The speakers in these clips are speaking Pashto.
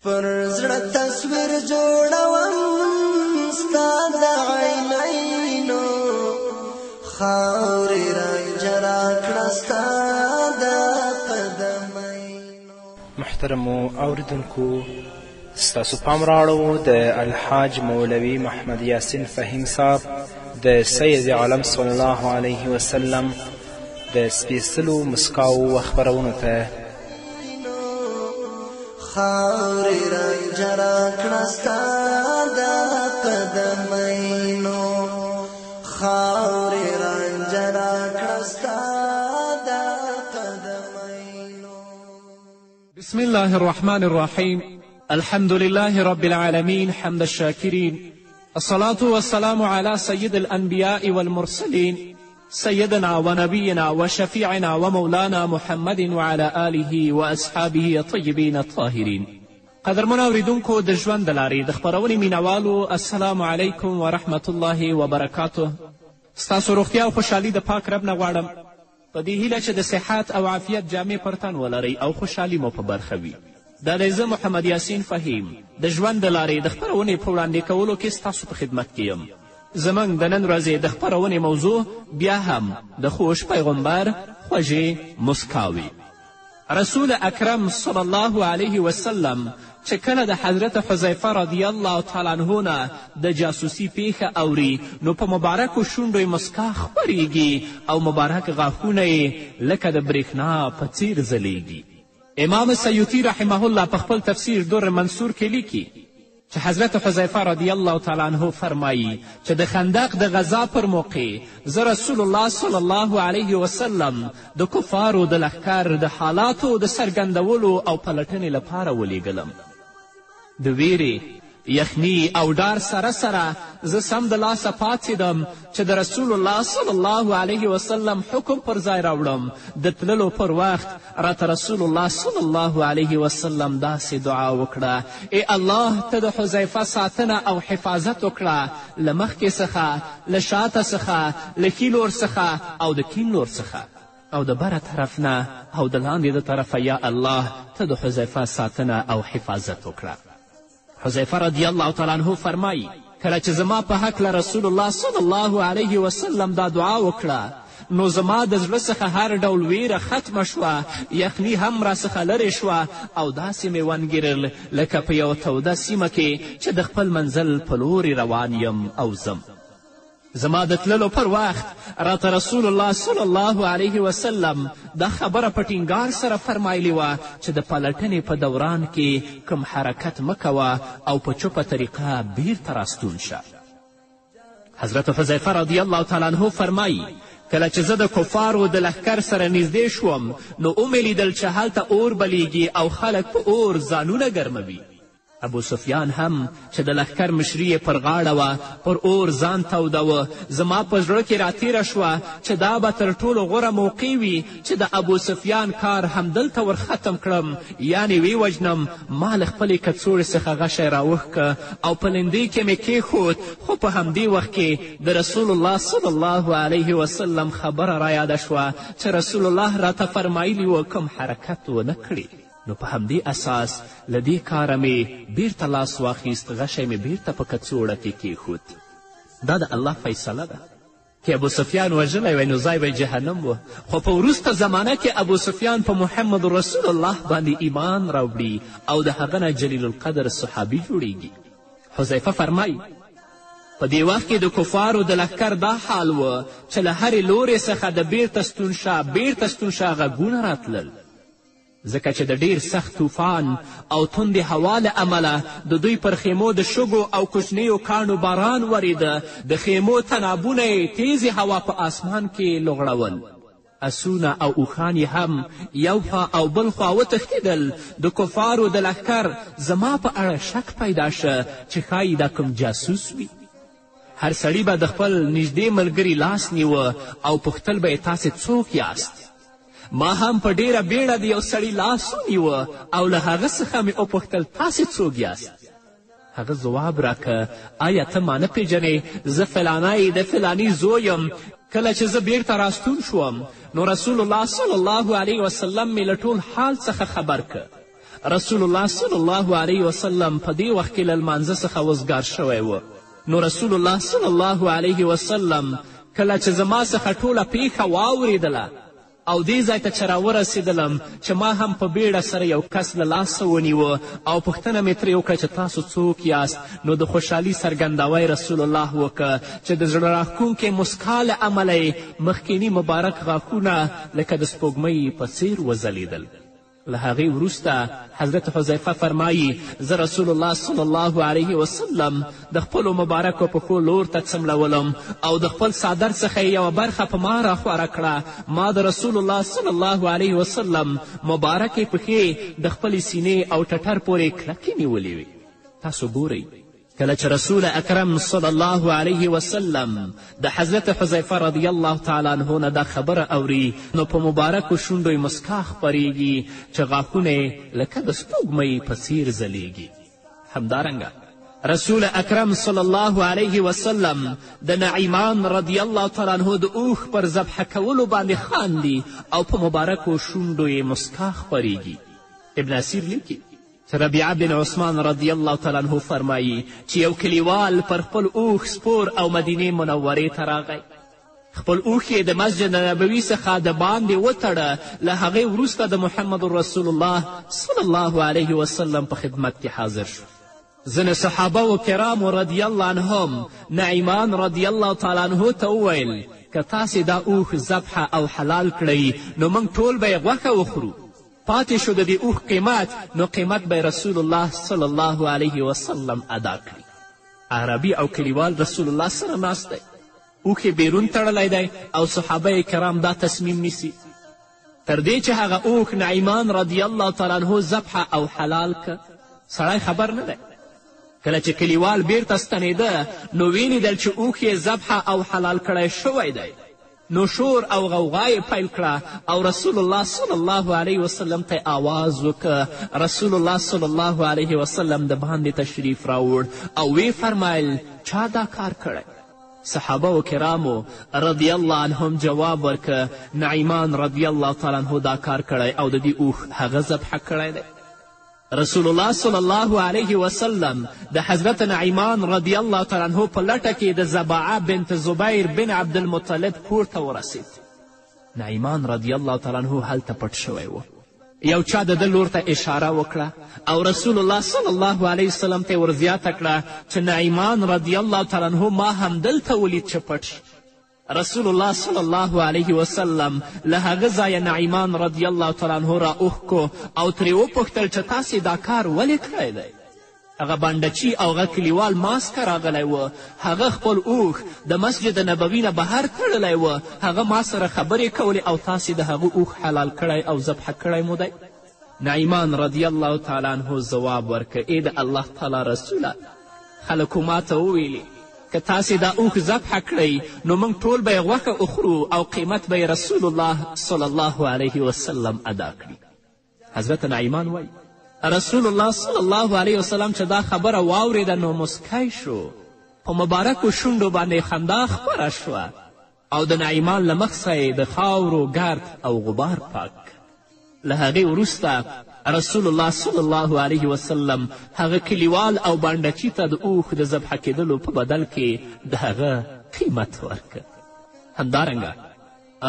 پر زړه تصویر جوړوم ستا د عینینو خاورې رنجه راکړه ستا د قدمینو. محترمو اوریدونکو، ستاسو پام راړو د الحاج مولوي محمد یاسین فهیم صاحب د سید عالم صلی الله علیه وسلم د سپیڅلو مسکاو و خپرونو ته. خاورې رنجه راکړه ستا د قدمینو خاورې رنجه راکړه ستا د قدمینو. بسم الله الرحمن الرحيم. الحمد لله رب العالمين حمد الشاكرين. الصلاة والسلام على سيد الأنبياء والمرسلين سيدنا ونبينا وشفيعنا ومولانا محمد وعلى آله وأصحابه الطيبين الطاهرين. قدرمن اوریدونکو د ژوند د لارې د خپرونې مینوالو، السلام علیکم ورحمة الله وبرکاته. ستاسو روغتیا او خوشحالي د پاک رب نه غواړم، په دې هیله چې د صحت او عافیت جامې پر تن ولرئ او خوشحالي مو په برخه وي. دا دی زه محمد یاسین فهیم د ژوند د لارې د خپرونې په وړاندې کولو کې ستاسو په خدمت کې یم. زموږ د نن ورځې د خپرونې موضوع بیا هم د خوږ پیغمبر خوږې مسکاوې. رسول اکرم صلی الله علیه وسلم چې کله د حضرت حذیفه رضی الله تعالی عنه نه د جاسوسي پیښه اوري، نو په مبارکو شونډو یې مسکا خپریږي او مبارک غاښونه یې لکه د برېښنا په څیر ځلیږي. امام سیوطي رحمه الله په خپل تفسیر در منصور کې لیکي چې حضرت حذیفه رضی الله تعالی عنه فرمایي چې د خندق د غذا پر موقع زه رسول الله صلی الله علیه وسلم د کفارو د لښکر د حالاتو د څرګندولو او پلټنې لپاره ولیږلم. د ویرې، یخني او ډار سره سره زه سمدلاسه پاڅېدم چې د رسول الله صلی الله علیه وسلم حکم پر ځای راوړم. د تللو پر وخت راته رسول الله صلی الله علیه وسلم داسې دعا وکړه: ای الله، ته د حذیفه ساتنه او حفاظت وکړه، له مخکې څخه، له شاته څخه، له ښي لور څخه او د کیڼ لور څخه، او د بره طرف نه او د لاندې د طرفه، یا الله، ته د حذیفه ساتنه او حفاظت وکړه. حذیفه رضی الله تعالی عنه فرمایي کله چې زما په هکله رسول الله صلی الله علیه وسلم دا دعا وکړه، نو زما د زړه څخه هر ډول ویره ختمه شوه، یخني هم راڅخه لرې شوه او داسې مې ونګیرل لکه په یوه توده سیمه کې چې د خپل منزل په لورې روان یم او ځم. زما د تللو پر وخت راته رسول الله صلی الله علیه وسلم دا خبره په ټینګار سره فرمایلې وه چې د پلټنې په دوران کې کم حرکت مه کوه او په چوپه طریقه بیرته راستون شه. حضرت حذیفه رضی الله تعالی عنه فرمایي کله چې زه د کفارو د لښکر سره نږدې شوم، نو ومې لیدل چې هلته اور بلیږي او خلک په اور ځانونه ګرموي. ابو سفیان هم چې د لښکر مشري یې پر غاړه وه، پر اور ځان تودوه. زما په زړه کې راتیره شوه چې دا به تر ټولو غوره موقع وي چې د ابو سفیان کار همدلته ور ختم کړم، یعنې ویې وژنم. ما له خپلې کڅوړې څخه غشی راوښکه او په لندۍ کې مې کېښود، خو په همدې وخت کې د رسول الله صلی الله علیه وسلم خبره رایاده شوه چې رسول الله راته فرمایلي و کوم حرکت ونه کړي. نو په همدې اساس له دې کاره مې بیرته لاس واخیست، غشی مې بیرته په کڅوړه کې کېښود. دا د الله فیصله ده. که ابو سفیان وژلی وی نو ځای به جهنم و، خو په وروسته زمانه کې ابو سفیان په محمد رسول الله باندې ایمان راوړي او د هغه نه جلیل القدر صحابي جوړیږي. حذیفه فرمایي په دې وخت کې د کفارو د لښکر دا حال و چې له هرې لورې څخه د بیرته ستون شه بیرته ستون شه غږونه راتلل، ځکه چې د ډیر سخت طوفان او تندې هوا له امله د دوی پر خیمو د شګو او کوچنیو کاڼو باران وریده. د خیمو تنابونه یې تیزې هوا په آسمان کې لغړول. اسونه او اوښان یې هم یو خوا او بل خوا وتښتېدل. د کفارو د لښکر زما په اړه شک پیدا شه چې ښایي دا کوم جاسوس وي. هر سړي به د خپل نږدې ملګري لاس نیوه او پوښتل به یې تاسې څوک یاست. ما هم په ډیره بیړه د یو سړي لاس ونیوه او له هغه څخه مې وپوښتل تاسې څوک یاست. هغه ځواب راکه آیا ته ما نه پیژنې؟ زه فلانی د فلانی زوی یم. کله چې زه بیرته راستون شوم نو رسول الله صلی الله علیه وسلم مې له ټول حال څخه خبر که رسول الله صلی الله علیه وسلم په دې وخت کې له لمانځه څخه وزګار شوی و. نو رسول الله صلی الله علیه وسلم کله چې زما څخه ټوله پیښه واورېدله او دې ځای ته چې راورسېدلم چې ما هم په بیړه سره یو کس له لاسه ونیوه او پوښتنه مې ترې وکړه چې تاسو څوک یاست، نو د خوشحالي څرګندوی رسول الله وکړه چې د زړه راښکونکې مسکا له امله یې مخکیني مبارک غاښونه لکه د سپوږمۍ په څیر وځلیدل. له هغې وروسته حضرت حذیفه فرمایي زه رسول الله صلی الله علیه وسلم د خپلو مبارکو پښو لور ته څملولم او د خپل څادر څخه یې یوه برخه په ما راخواره کړه. ما د رسول الله صلی الله علیه وسلم مبارکې پښې د خپلې سینې او ټټر پورې کلکې نیولې وې. تاسو ګورئ کله چې رسول اکرم صلی الله علیه وسلم د حضرت حذیفه رضی الله تعالی عنه نه دا خبره اوري نو په مبارکو شونډو یې مسکا خپریږي چې غاښونه یې لکه د سپوږمۍ په څیر ځلیږي. همدارنګه رسول اکرم صلی الله علیه وسلم د نعیمان رضی الله تعالی عنه د اوښ پر ذبحه کولو باندې خاندي او په مبارکو شونډو یې مسکا خپریږي. ابن اسیر لیکي چې ربیعه بن عثمان رضی الله تعالی عنه فرمایي چې یو کلیوال پر خپل اوښ سپور او مدینې منورې ته راغی. خپل اوښ یې د مسجد نبوي څخه د باندې وتړه. له هغې وروسته د محمد رسول الله صلی الله علیه وسلم په خدمت کې حاضر شو. ځینې صحابه و کرامو رضی الله عنهم نعیمان رضی الله تعالی عنه ته وویل که تاسې دا اوښ ذبحه او حلال کړئ نو موږ ټول به یې غوښه وخورو. پاتې شو د دې اوښ قیمت، نو قیمت به رسول الله صلی الله علیه وسلم ادا کړي. عربي او کلیوال رسول الله سره ناست دی، اوښ یې بیرون تړلی دی او صحابه کرام دا تصمیم نیسي تر دې چې هغه اوښ نعیمان رضی الله تعالی عنه ذبحه او حلال که. سړی خبر نه دی. کله چې کلیوال بیرته ستنېده نو ویلیدل چې اوښ یې ذبحه او حلال کړی شوی دی. نو شور او غوغا یې پیل کړه او رسول الله صلی الله علیه وسلم ته آواز وکړه. رسول الله صلی الله علیه وسلم د باندې تشریف راوړ او وی فرمایل چا دا کار کړی؟ صحابه و کرامو رضی الله عنهم جواب ورکه نعیمان رضی الله تعالی عنه دا کار کړی او د دې اوښ هغه ذبحه کړی دی. رسول الله صلی الله علیه وسلم د حضرت نعیمان رضی الله تعالی عنه په لټه کې د زباعه بنت زبیر بن عبدالمطلب کور ته ورسید. نعیمان رضی الله تعالی عنه هلته پټ شوی و. یو چا د ده لور ته اشاره وکړه او رسول الله صلی الله علیه وسلم ته ورزیاته کړه چې نعیمان رضی الله تعالی عنه ما هم دلته ولید چې پټ شي. رسول الله صلی الله علیه وسلم له هغه ځایه نعیمان رضی الله تعالی عنه را اوښکو او ترې وپوښتل چې تاسې دا کار ولې کړی دی؟ هغه بانډچي او هغه کلیوال ماسکه راغلی و. هغه خپل اوښ د مسجد نبوي نه بهر تړلی و. هغه ما سره خبرې کولې او تاسې د هغه اوښ حلال کړی او ذبحه کړی مو دی؟ نعیمان رضی الله تعالی عنه ځواب ورکړ ای د الله تعالی رسوله خلکو ما ته وویلې که تاسې دا اوښ ذبحه کړئ نو موږ ټول به یې غوښه اخورو او قیمت به رسول الله صلی الله علیه وسلم ادا کړي. حضرت نعیمان وایي رسول الله صلی الله علیه وسلم چې دا خبره واورېده نو مسکی شو. په مبارکو شونډو باندې خندا خپره شوه او د نعیمان له مخ څخه د خاورو ګرد او غبار پاک. له هغې وروسته رسول الله صلی الله علیه وسلم هغه کلیوال او بانډچي ته د اوښ د ذبحه کېدلو په بدل کې د هغه قیمت ورکړه. همدارنګه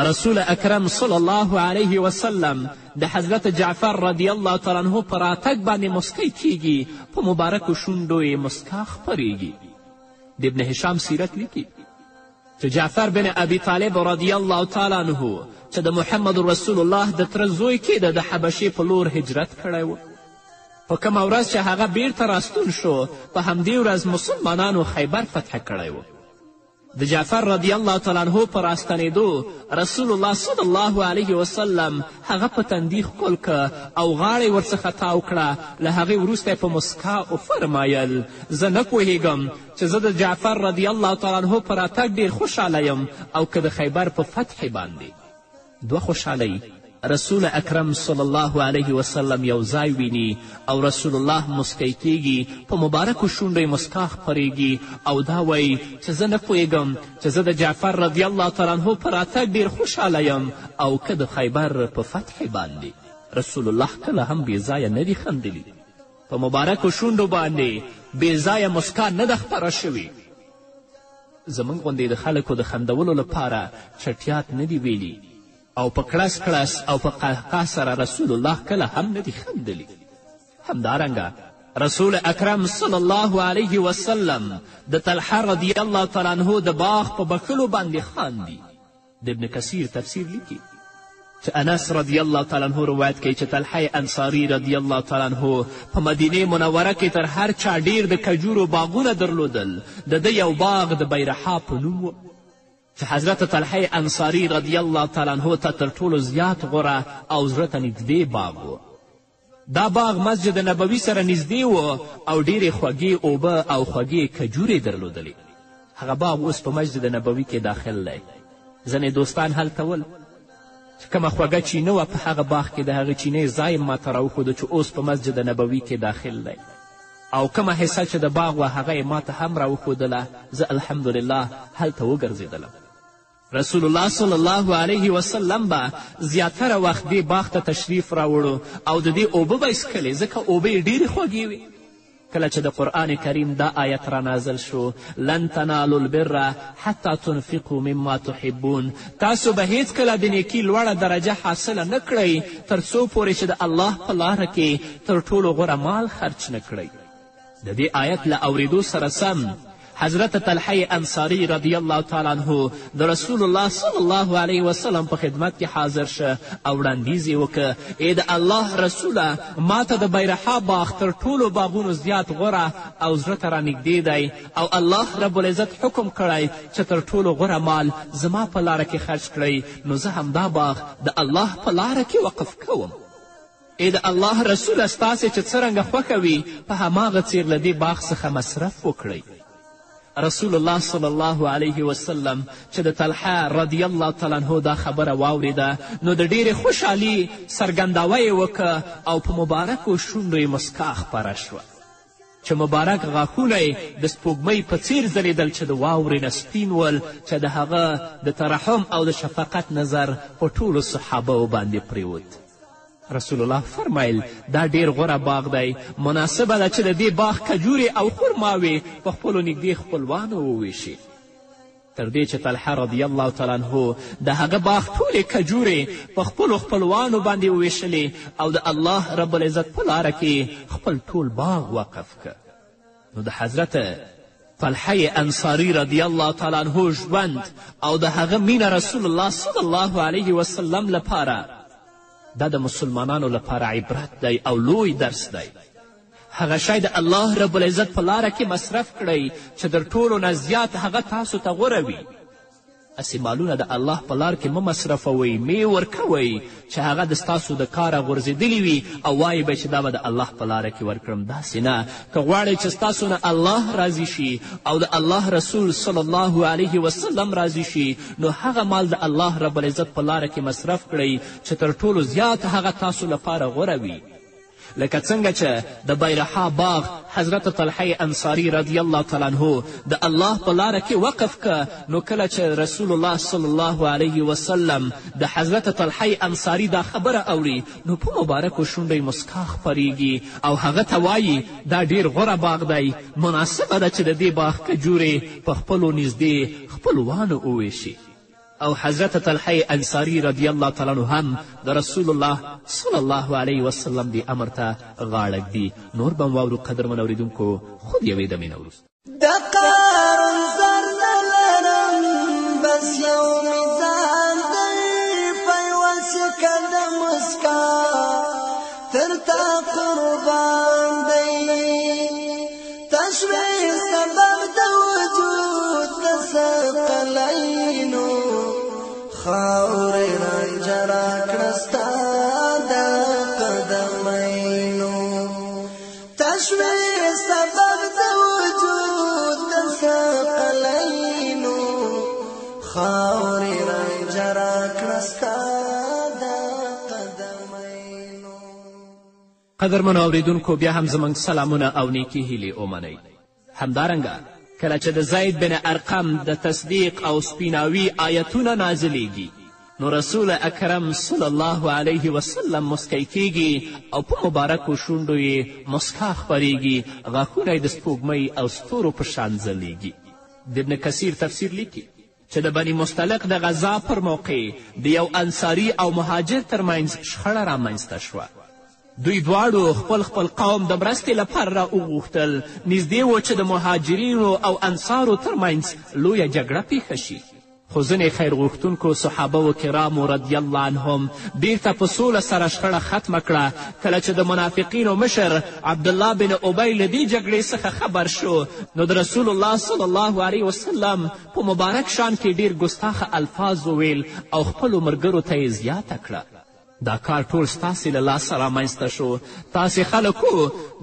رسول اکرم صلی الله علیه وسلم د حضرت جعفر رضی الله تعالی عنه په راتګ باندې مسکی کیږي. په مبارکو شونډو یې مسکا خپریږي. د ابن هشام سیرت لیکي چې جعفر بن ابي طالب رضی الله تعالی عنه چې د محمد رسول الله د تره زوی کېده د حبشې په لور هجرت کړی و. په کومه ورځ چې هغه بیرته راستون شو په همدې ورځ مسلمانانو خیبر فتح کړی و. د جعفر رضی الله تعالی عنه په راستنېدو رسول الله صلی الله علیه وسلم هغه په تندي ښکل که او غاړه یې ورڅخه تاو کړه. له هغې وروسته یې په مسکا وفرمایل زه نه پوهېږم چې زه د جعفر رضی الله تعالی عنه په راتګ ډېر خوشحاله یم او که د خیبر په فتح باندې. دوه خوشحالۍ رسول اکرم صلی الله علیه وسلم یو ځای ویني او رسول الله مسکی کیږي. په مبارکو شونډو یې مسکا خپریږي او دا وایي چې زه نه پوهېږم چې زه د جعفر رضی الله تعالی عنه په راتګ ډېر خوشحاله یم او که د خیبر په فتح باندې. رسول الله کله هم بېځایه نه دي خندلي. په مبارکو شونډو باندې بېځایه مسکا نه ده خپره شوې. زموږ غوندې د خلکو د خندولو لپاره چټیات نه دي ویلي او په کړس کړس او په قهقه سره رسول الله کله هم نه دي خندلي. همدارنګه رسول اکرم صلی الله علیه وسلم د طلحه رضی الله تعالی عنه د باغ په بخښلو باندې خاندي. د ابن کثیر تفسیر لیکي چې انس رضی الله تعالی عنه روایت کوي چې طلحه انصاري رضی الله تعالی عنه په مدینه منوره کې تر هر چا ډیر د کجورو باغونه درلودل. د ده یو باغ د بیرحا په نوم و چې حضرت طلحه انصاري رضی الله تعالی عنه ته تر ټولو زیات غوره او زړه ته نږدې باغ و. دا باغ مسجد نبوي سره نږدې و او ډیرې خوږې اوبه او خوږې کجورې درلودلې. هغه باغ اوس په مسجد نبوي کې داخل دی. ځینې دوستان هلته ول چې کومه خوږه چینه وه په هغه باغ کې د هغې چینې ځای ما ته راوښوده چې اوس په مسجد نبوي کې داخل دی او کومه حصه چې د باغ وه هغه یې ما ته هم راوښودله. زه الحمدلله هلته وګرځېدلم. رسول الله صلی الله علیه وسلم به زیاتره وخت دې باغ ته تشریف راوړو او د دې اوبه به یې څښلې ځکه اوبه یې ډېرې خوږې وې. کله چې د قرآن کریم دا آیت را نازل شو لن تنالوا البر حتی تنفقوا مما تحبون، تاسو به هیڅکله د نیکي لوړه درجه حاصله نه کړئ تر څو پورې چې د الله په لاره کې تر ټولو غوره مال خرچ نه کړئ. د دې آیت له اورېدو سره سم حضرت طلحه انصاري رضی الله تعالی عنه د رسول الله صلی الله علیه وسلم په خدمت کې حاضر شه او وړاندیز یې وکړه ای د الله رسوله ما ته د بیرحا باغ تر ټولو باغونو زیات غوره او زړه ته رانږدې دی او الله رب العزت حکم کړی چې تر ټولو غوره مال زما په لاره کې خرج کړئ نو زه همدا باغ د الله په لاره کې وقف کوم. ای د الله رسوله ستاسې چې څرنګه خوښه وي په هماغه څیر له دې باغ څخه مصرف وکړئ. رسول الله صلی الله علیه وسلم چې د طلحه رضی الله تعالی عنه دا خبره واورېده نو د ډېرې خوشحالي څرګندوه یې وکړه او په مبارکو شونډو یې مسکا خپره شوه چې مبارک غاښونه یې د سپوږمۍ په څیر ځلېدل چې د واورې نه سپین ول چې د هغه د ترحم او د شفقت نظر په ټولو صحابهو باندې پرېوت. رسول الله فرمایل دا ډیر غوره باغ دی، مناسبه ده چې د دې باغ کجورې او خرماوې په خپلو نږدې خپلوانو وویشي. تر دې چې طلحه رضی الله تعالی عنه د هغه باغ ټولې کجورې په خپلو خپلوانو باندې وویشلې او د الله رب العزت په لاره کې خپل ټول باغ وقف که. نو د حضرت طلحه انصاري رضی الله تعالی عنه ژوند او د هغه مینه رسول الله صلی الله علیه وسلم لپاره دا د مسلمانانو لپاره عبرت دی او لوی درس دی. هغه شی د الله رب العزت په لاره کې مصرف کړئ چې در ټولو نه زیات هغه تاسو ته غوره وي. هسې مالونه د الله په لار کې مه مصرفوئ، مې ورکوئ چې هغه د ستاسو د کاره غورځېدلي وي او وایي به چې دا به د الله په لاره کې ورکړم. داسې نه، که غواړئ چې ستاسو نه الله راضي شي او د الله رسول صلی الله علیه وسلم راضي شي نو هغه مال د الله رب العزت په لاره کې مصرف کړئ چې تر ټولو زیات هغه تاسو لپاره غوره وي. لکه څنګه چې د بیرحا باغ حضرت طلحه انصاري رضی الله تعالی عنه د الله په لاره کې وقف که نو کله چې رسول الله صلی الله علیه وسلم د حضرت طلحه انصاري دا خبره اوري نو په مبارکو شونډو یې مسکا خپریږي او هغه ته وایي دا ډیر غوره باغ دی، مناسبه ده چې د دې باغ کجورې په خپلو نږدې خپلوانو وویشي. او حضرت طلحه انصاري رضی الله تعالی عنه هم د رسول الله صلی الله علیه وسلم دی امر ته غاړه ږدي. نور به واورو قدرمن اورېدونکو خود یوې دمې نه وروسته. د قارون زر نه لرم بس یو میزان دی په یوه سکه د مسکا تر تا قربان دی تشویح سبب د وجود د ثقلینو خاورې رنجره کړه ستا د قدمینو تشویح سبب د وجود د ثقلینو خاورې رنجره کړه ستا د قدمینو. قدرمنو اورېدونکو بیا هم زموږ سلامونه او نیکې هیلې ومنئ. همدارنګه کله چې د زید بن ارقم د تصدیق او سپیناوي آیتونه نازلیږي نو رسول اکرم صلی الله علیه وسلم مسکی کیږي او په مبارکو شونډو یې مسکا خپریږي، غاښونه یې د سپوږمۍ او ستورو په شان ځلیږي. د ابن کثیر تفسیر لیکي چې د بني مستلق د غذا پر موقع د یو انصاري او مهاجر ترمنځ شخړه رامنځته شوه. دوی دواړو خپل خپل قوم د مرستې لپاره را وغوښتل. نږدې و چې د مهاجرینو او انصارو ترمنځ لویه جګړه پیښه شي، خو ځینې خیرغوښتونکو صحابه و کرامو رضی الله عنهم بیرته په سوله سره شخړه ختمه کړه. کله چې د منافقینو مشر عبدالله بن ابی له دې جګړې څخه خبر شو، نو د رسول الله صلی الله علیه وسلم په مبارک شان کې ډیر ګستاخه الفاظ وویل او خپلو ملګرو ته یې زیاته کړه. دا کار ټول ستاسې له لاسه رامنځته شو. تاسې خلکو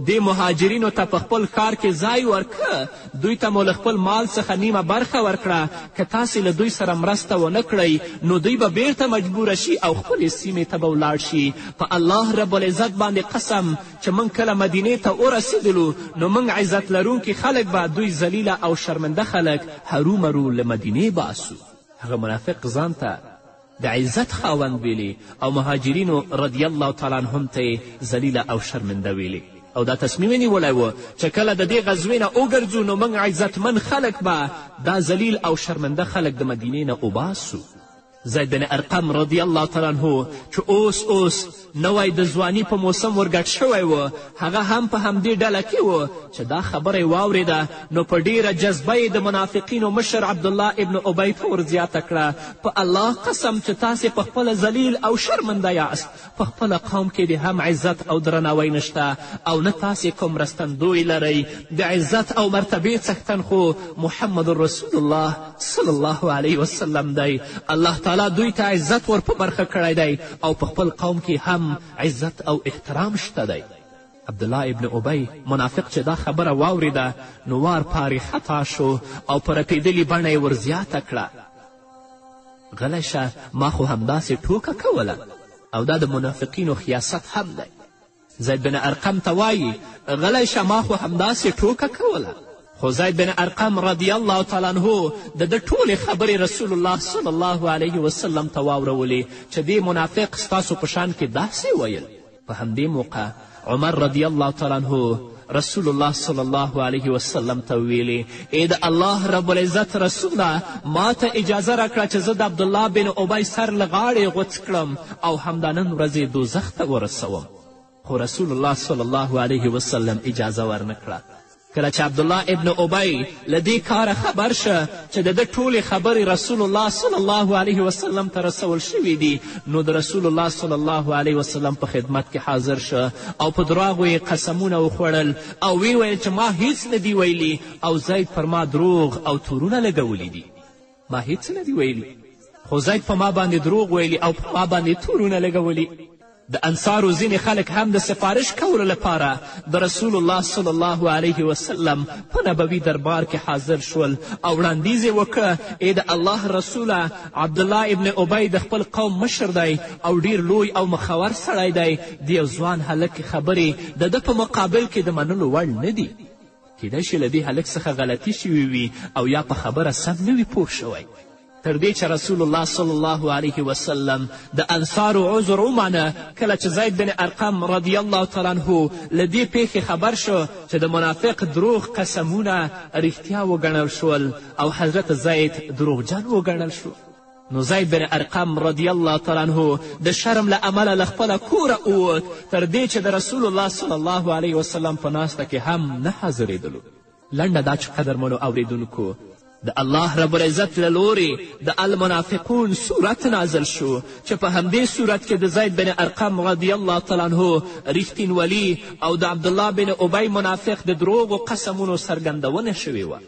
دې مهاجرینو ته په خپل ښار کې ځای ورکه، دوی ته مو له خپل مال څخه نیمه برخه ورکړه. که تاسې له دوی سره مرسته ونه کړئ نو دوی به بیرته مجبوره شي او خپلې سیمې ته به ولاړ شي. په الله رب العزت باندې قسم چې موږ کله مدینې ته ورسېدلو نو موږ عزت لرونکي خلک به دوی ذلیله او شرمنده خلک هرومرو له مدینې باسو. هغه منافق ځان ته د عزت خاوند ویلي او مهاجرینو رضی الله تعالی عنهم ته یې ذلیله او شرمنده ویلي، او دا تصمیم یې نیولی و چې کله د دې غزوې نه وګرځو نو موږ عزتمن خلک به دا ذلیل او شرمنده خلک د مدینې نه وباسو. زید بن ارقم رضی الله تعالی عنه چې اوس نوی د ځواني په موسم ورګډ شوی و، هغه هم په همدې ډله کې و چې دا خبره یې واورېده، نو په ډیره جذبه یې د منافقینو مشر عبدالله ابن ابی ته ورزیاته کړه، په الله قسم چې تاسې په خپله ذلیل او شرمنده یاست، په خپله قوم کې د هم عزت او درناوی نشته او نه تاسې کوم مرستندوی لرئ. د عزت او مرتبې څښتن خو محمد رسول الله صلی الله علیه وسلم دی. الله تعالی دوی ته عزت ور په برخه کړی دی او په خپل قوم کې هم عزت او احترام شته دی. عبدالله ابن ابی منافق چې دا خبره واورېده نو وار پارې خطا شو او په رپېدلې بڼه یې ورزیاته کړه، غلی شه، ما خو همداسې ټوکه کوله، او دا د منافقینو خیاست هم دی. زید بن ارقم ته وایي غلی شه، ما خو همداسې ټوکه کوله. خو زید بن ارقم رضی الله تعالی عنه د ده ټولې خبرې رسول الله صلی الله علیه وسلم ته واورولې چې دې منافق ستاسو په شان کې داسې ویل. په همدې موقع عمر رضی الله تعالی عنه رسول الله صلی الله علیه وسلم ته ویلې ای د الله رب العزت رسوله، ما ته اجازه راکړه چې زه د عبدالله بن ابی سر له غاړې غوڅ کړم او همدا نن ورځې دوزخ ته ورسوم. خو رسول الله صلی الله علیه وسلم اجازه ورنه کړه. کله چې عبدالله ابن ابی له دې کاره خبر شه چې د ده ټولې خبرې رسول الله صلی الله علیه وسلم ته رسول شوي دي، نو د رسول الله صلی الله علیه وسلم په خدمت کې حاضر شه او په دراغو یې قسمونه وخوړل او وی ویل چې ما هیڅ نه دي ویلي او زید پر ما دروغ او تورونه لګولی دي. ما هیڅ نه دي ویلي، خو زید په ما باندې دروغ ویلي او په ما باندې تورونه لګولي. د انصارو ځینې خلک هم د سفارش کولو لپاره د رسول الله صلی الله علیه وسلم په نبوي دربار کې حاضر شول او وړاندیز یې وکړه ای د الله رسوله، عبدالله ابن ابی د خپل قوم مشر دی او ډیر لوی او مخور سړی دی، د یو ځوان هلک خبرې د ده په مقابل کې د منلو وړ نه دي. کیدای شي له دې هلک څخه غلطي شوي وي او یا په خبره سم نه وي پوه شوی. تر دې چې رسول الله صلی الله علیه وسلم د انصارو عذر ومانه، کله چې زید بن ارقم رضی الله تعالی عنه له دې پیښې خبر شو چې د منافق دروغ قسمونه رښتیا وګڼل شول او حضرت زید دروغجن وګڼل شو، نو زید بن ارقم رضی الله تعالی عنه د شرم له امله له خپله کوره ووت، تر دې چې د رسول الله صلی الله علیه وسلم په ناسته کې هم نه حاضرېدلو. لنډه دا چې قدرمنو اوریدونکو، د الله رب العزت له لورې د المنافقون صورت نازل شو چې په همدې صورت کې د زید بن ارقم رضی الله تعالی عنه ریښتینولي او د عبدالله بن ابی منافق د دروغو قسمونو څرګندونه شوې وه.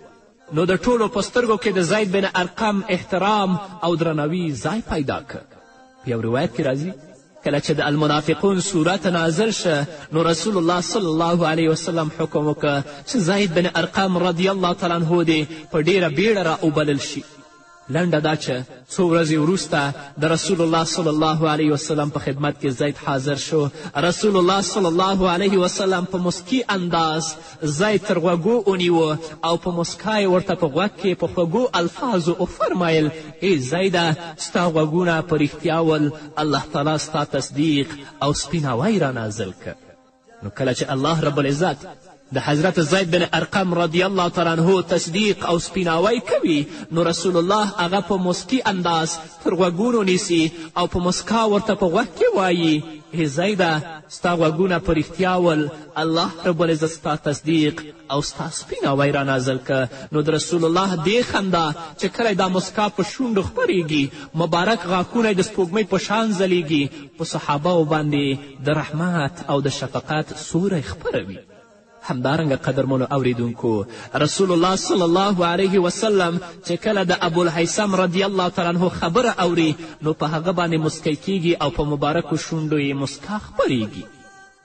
نو د ټولو په سترګو کې د زید بن ارقم احترام او درناوي ځای پیدا کړ. په یو روایت کې راځي کله چې د المنافقون صورت نازل شه نو رسول الله صلی الله علیه وسلم حکم وکړه چې زید بن ارقم رضی الله تعالی عنه دې په ډیره بیړه را وبلل شي. لنډه دا چې څو ورځې وروسته د رسول الله صلی الله علیه وسلم په خدمت کې زید حاضر شو. رسول الله صلی الله علیه وسلم په مسکی انداز زید تر غوږو ونیوه او په مسکا یې ورته په غوږ کې په خوږو الفاظو وفرمایل: ای زیده، ستا غوږونه په رښتیا ول الله تعالی ستا تصدیق او سپیناوی را نازل که. نو کله چې الله رب العزت د حضرت زید بن ارقم رضی الله تعالی عنه تصدیق او سپیناوی کوي، نو رسول الله هغه په مسکی انداز تر غوږونو نیسي او په مسکا ورته په غوږ کې وایي: ای زیده، ستا غوږونه په رښتیا ول الله رب العزت ستا تصدیق او ستا سپیناوی را نازل که. نو د رسول الله دې خندا چې کله دا مسکا په شونډو خپریږي، مبارک غاښونه یې د سپوږمۍ په شان ځلیږي، په صحابهو باندې د رحمت او د شفقت سوری خپروي. همدارنګه قدرمنو اوریدونکو، رسول الله صلی الله علیه وسلم چې کله د ابوالهیثم رضی الله تعالی عنه خبره اوري، نو په هغه باندې مسکی کیږي او په مبارکو شونډو یې مسکا خپریږي.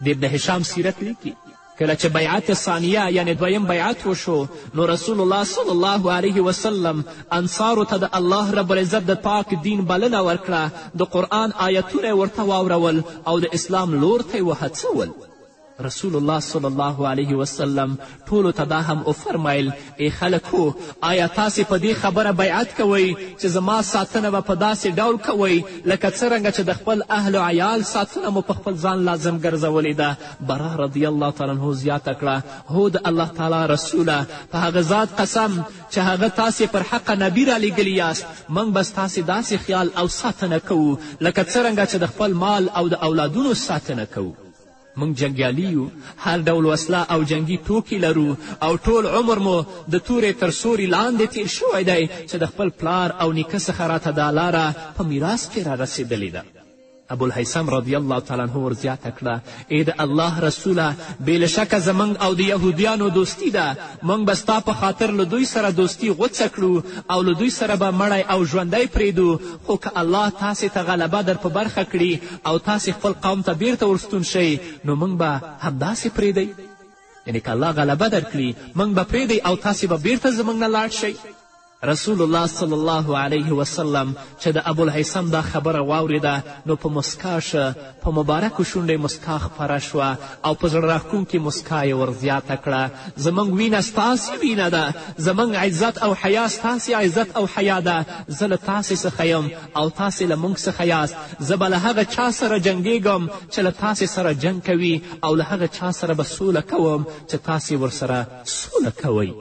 د ابن هشام سیرت لیکي کله چې بیعت ثانیه یعنی دویم بیعت وشو، نو رسول الله صلی الله علیه وسلم انصارو ته د الله رب العزت د پاک دین بلنه ورکړه، د قرآن آیتونه ورته واورول او د اسلام لور ته یې وهڅول. رسول الله صلی الله علیه وسلم ټولو ته دا هم وفرمیل: ای خلکو، آیا تاسې په دې خبره بیعت کوئ چې زما ساتنه به په داسې ډول کوئ لکه څرنګه چې د خپل اهل و عیال ساتنه مو په خپل ځان لازم ګرځولې ده؟ برا رضی الله تعالی عنه زیاته کړه: هو د الله تعالی رسوله، په هغه ذات قسم چې هغه تاسې پر حقه نبي رالیږلي یاست، موږ به ستاسې داسې خیال او ساتنه کوو لکه څرنګه چې د خپل مال او د اولادونو ساتنه کوو. موږ جنګیالي یو، هر ډول وسله او جنګي توکي لرو او ټول عمر مو د تورې تر سوري لاندې تیر شوی دی چې د خپل پلار او نیکه څخه راته دا لاره په میراث کې را رسېدلې ده. ابوالهیثم رضی الله تعالی عنه ورزیاته کړه: ای د الله رسوله، بې له شکه زموږ او د یهودیانو دوستي ده، موږ به ستا په خاطر له دوی سره دوستي غوڅه کړو او له دوی سره به مړی او ژوندی پرېږدو، خو که الله تاسې ته غلبه در په برخه کړي او تاسې خپل قوم ته بیرته ورستون شئ، نو موږ به همداسې پرېږدئ. یعنې که الله غلبه در کړي، موږ به پرېږدئ او تاسې به بیرته زموږ نه لاړ شئ. رسول الله صلی الله علیه وسلم چې د ابوالهیثم دا خبره واورېده، نو په مسکا شه، په مبارکو شونډو یې مسکا خپره شوه او په زړه راښکونکې مسکا یې ورزیاته کړه: زموږ وینه ستاسې وینه ده، زموږ عزت او حیا ستاسې عزت او حیا ده، زه له تاسې څخه یم او تاسې له موږ څخه یاست. زه به له هغه چا سره جنګېږم چې له تاسې سره جنګ کوي او له هغه چا سره به سوله کوم چې تاسې ورسره سوله کوئ.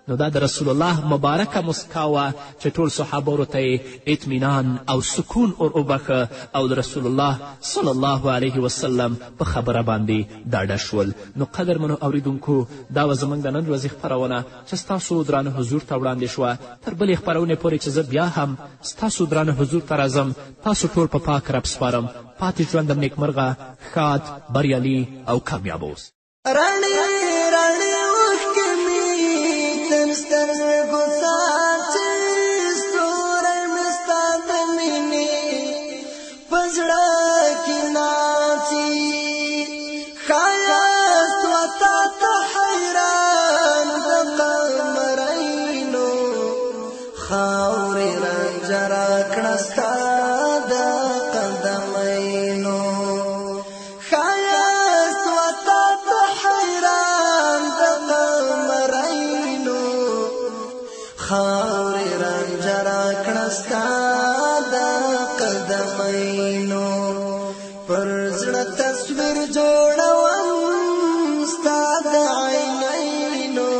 نو دا د رسول الله مبارکه مسکا وه چې ټول صحابه ورته یې اطمینان او سکون وبخه او د رسول الله صلی الله علیه وسلم په خبره باندې ډاډه شول. نو قدرمنو اوریدونکو، دا به زموږ د نن ورځې خپرونه چې ستاسو درانه حضور ته وړاندې شوه. تر بلې خپرونې پورې چې زه بیا هم ستاسو درانه حضور ته راځم، تاسو ټول په پاک رب سپارم. پاتې ژوندم نیکمرغه، ښاد، بریالي او کامیاب اوس. سترګو ساتي ستوری مې ستا د مینې په زړه کې ناڅي، ښایست و تا ته حیران د قمرینو، خاورې رنجه راکړه ستا د قدمینو، ښایست و تا ته حیران د قمرینو، خاورې رنجه راکړه ستا د قدمینو، پر زړه تصویر جوړوم ستا د عینینو،